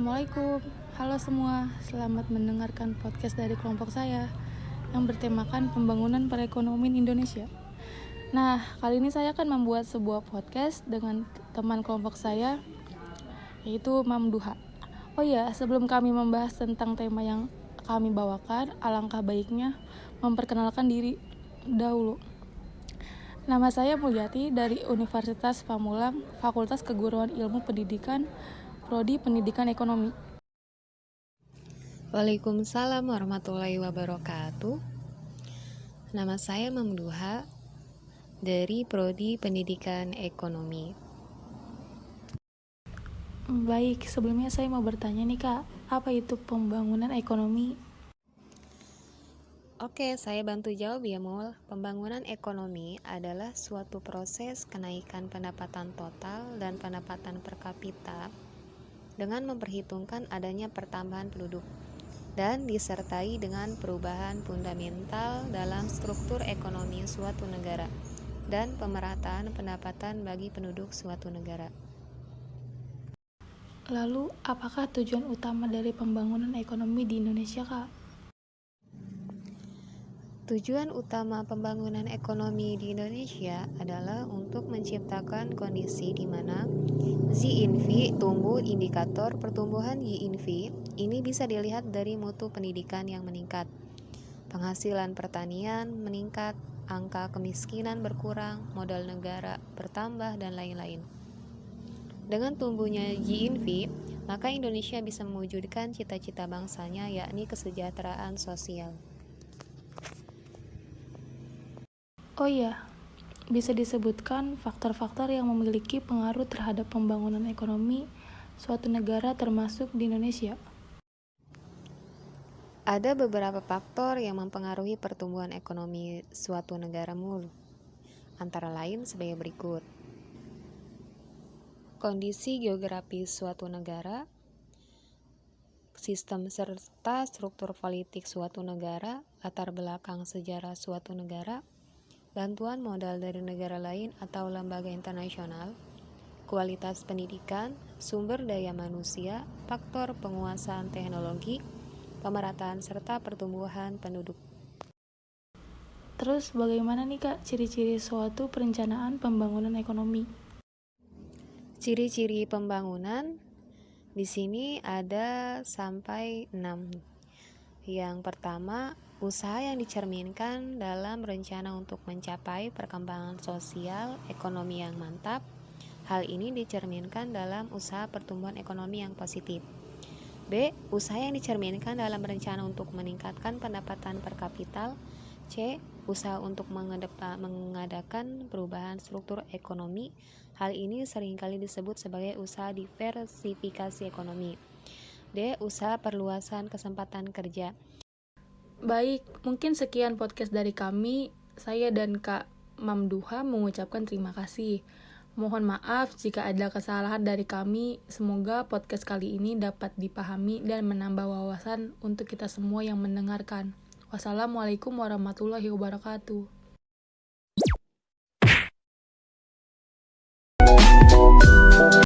Assalamualaikum, halo semua, selamat mendengarkan podcast dari kelompok saya yang bertemakan pembangunan perekonomian Indonesia. Nah, kali ini saya akan membuat sebuah podcast dengan teman kelompok saya, yaitu Mam Duha. Oh iya, sebelum kami membahas tentang tema yang kami bawakan, alangkah baiknya memperkenalkan diri dahulu. Nama saya Mulyati dari Universitas Pamulang, Fakultas Keguruan Ilmu Pendidikan, Prodi Pendidikan Ekonomi. Waalaikumsalam warahmatullahi wabarakatuh. Nama saya Mamduha dari Prodi Pendidikan Ekonomi. Baik, sebelumnya saya mau bertanya nih Kak, apa itu pembangunan ekonomi? Oke, saya bantu jawab ya Mul. Pembangunan ekonomi adalah suatu proses kenaikan pendapatan total dan pendapatan per kapita dengan memperhitungkan adanya pertambahan penduduk dan disertai dengan perubahan fundamental dalam struktur ekonomi suatu negara dan pemerataan pendapatan bagi penduduk suatu negara. Lalu, apakah tujuan utama dari pembangunan ekonomi di Indonesia Kak? Tujuan utama pembangunan ekonomi di Indonesia adalah untuk menciptakan kondisi di mana ZINV tumbuh. Indikator pertumbuhan ZINV ini bisa dilihat dari mutu pendidikan yang meningkat, penghasilan pertanian meningkat, angka kemiskinan berkurang, modal negara bertambah, dan lain-lain. Dengan tumbuhnya ZINV, maka Indonesia bisa mewujudkan cita-cita bangsanya, yakni kesejahteraan sosial. Oh iya, bisa disebutkan faktor-faktor yang memiliki pengaruh terhadap pembangunan ekonomi suatu negara termasuk di Indonesia. Ada beberapa faktor yang mempengaruhi pertumbuhan ekonomi suatu negara mulu, antara lain sebagai berikut. Kondisi geografis suatu negara, sistem serta struktur politik suatu negara, latar belakang sejarah suatu negara, bantuan modal dari negara lain atau lembaga internasional, kualitas pendidikan, sumber daya manusia, faktor penguasaan teknologi, pemerataan serta pertumbuhan penduduk. Terus bagaimana nih Kak ciri-ciri suatu perencanaan pembangunan ekonomi? Ciri-ciri pembangunan di sini ada sampai 6. Yang pertama, usaha yang dicerminkan dalam rencana untuk mencapai perkembangan sosial ekonomi yang mantap. Hal ini dicerminkan dalam usaha pertumbuhan ekonomi yang positif. B. Usaha yang dicerminkan dalam rencana untuk meningkatkan pendapatan per kapita. C. Usaha untuk mengadakan perubahan struktur ekonomi. Hal ini seringkali disebut sebagai usaha diversifikasi ekonomi. D. Usaha perluasan kesempatan kerja. Baik, mungkin sekian podcast dari kami. Saya dan Kak Mamduha mengucapkan terima kasih. Mohon maaf jika ada kesalahan dari kami. Semoga podcast kali ini dapat dipahami dan menambah wawasan untuk kita semua yang mendengarkan. Wassalamualaikum warahmatullahi wabarakatuh.